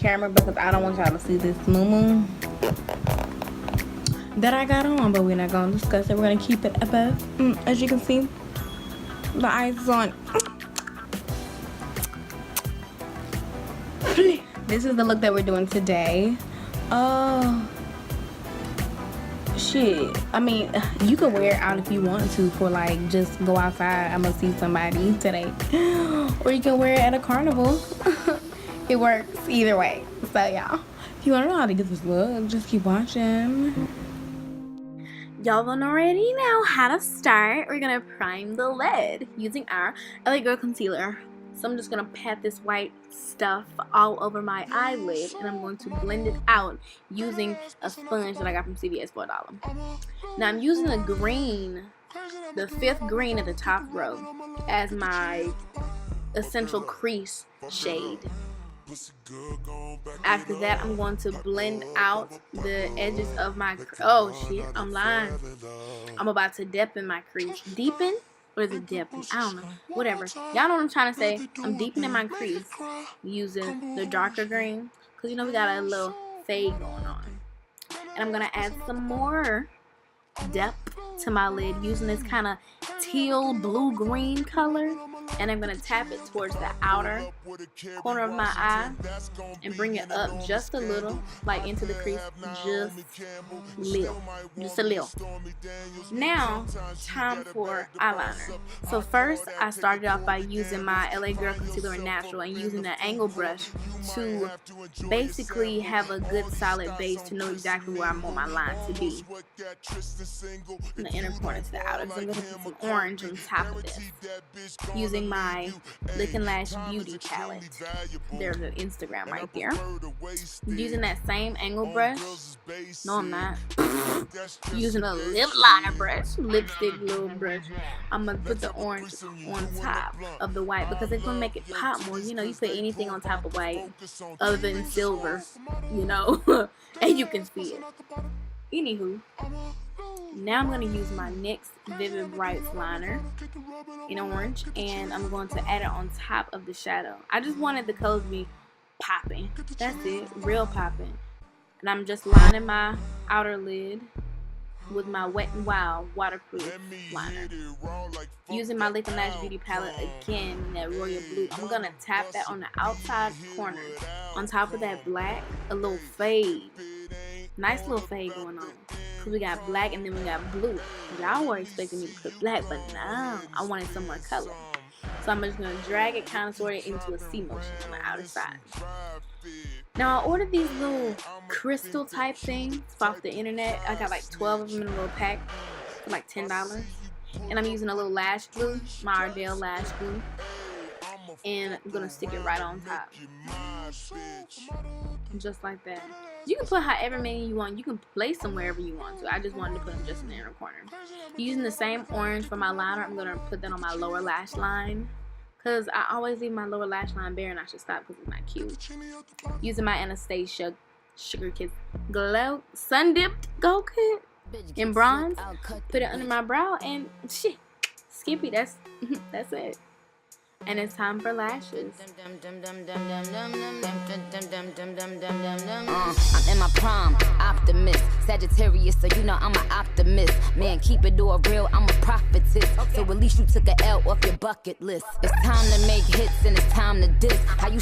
camera because I don't want y'all to see this moo that I got on, but we're not gonna discuss it. We're gonna keep it above. As you can see, the eyes is on. This is the look that we're doing today. Shit, I mean, you can wear it out if you want to for like just go outside, I'm gonna see somebody today, or you can wear it at a carnival. It works either way. So y'all, if you want to know how to get this look, just keep watching. Y'all don't already know how to start. We're gonna prime the lid using our LA Girl concealer. So I'm just gonna pat this white stuff all over my eyelid, and I'm going to blend it out using a sponge that I got from CVS for $1. Now I'm using a green, the 5th green at the top row, as my essential crease shade. After that, I'm going to blend out the edges of my, oh shit, I'm lying. I'm about to deepen my crease. Deepen? Or is it dipping? I don't know. Whatever. Y'all know what I'm trying to say. I'm deepening my crease using the darker green, because you know we got a little fade going on. And I'm going to add some more depth to my lid using this kind of teal blue-green color. And I'm going to tap it towards the outer corner of my eye and bring it up just a little, like into the crease, just a little. Now, time for eyeliner. So first, I started off by using my LA Girl Concealer in Natural and using an angle brush to basically have a good solid base to know exactly where I want my line to be. From the inner corner to the outer. So I'm going to put some orange on top of this, using my Lick and Lash Beauty palette. There's an Instagram right there. Using that same angle brush. No, I'm not. Using a lip liner brush, lipstick little brush. I'm gonna put the orange on top of the white because it's gonna make it pop more. You know, you put anything on top of white other than silver, you know, and you can see it. Anywho, now I'm going to use my NYX Vivid Brights liner in orange, and I'm going to add it on top of the shadow. I just wanted the color to be popping. That's it, real popping. And I'm just lining my outer lid with my Wet n Wild waterproof liner. Using my Lick and Lash Beauty palette again, that royal blue. I'm going to tap that on the outside corner. On top of that black, a little fade. Nice little fade going on. Cause we got black and then we got blue. Y'all were expecting me to put black, but no, I wanted some more color. So I'm just gonna drag it kind of sort of into a C motion on the outer side. Now I ordered these little crystal type things off the internet. I got like 12 of them in a little pack for like $10. And I'm using a little lash glue, my Ardell lash glue. And I'm gonna stick it right on top. Just like that. You can put however many you want. You can place them wherever you want to. I just wanted to put them just in the inner corner. Using the same orange for my liner, I'm going to put that on my lower lash line. Because I always leave my lower lash line bare and I should stop because it's not cute. Using my Anastasia Sugar Kiss Glow Sun Dipped Gold Kit in bronze. Put it under my brow and shit. Skippy, that's it. And it's time for lashes. I'm in my prime, optimist, Sagittarius, so you know I'm an optimist. Man, keep it all real, I'm a prophetess. So at least you took a L off your bucket list. It's time to make hits and it's time to diss. How you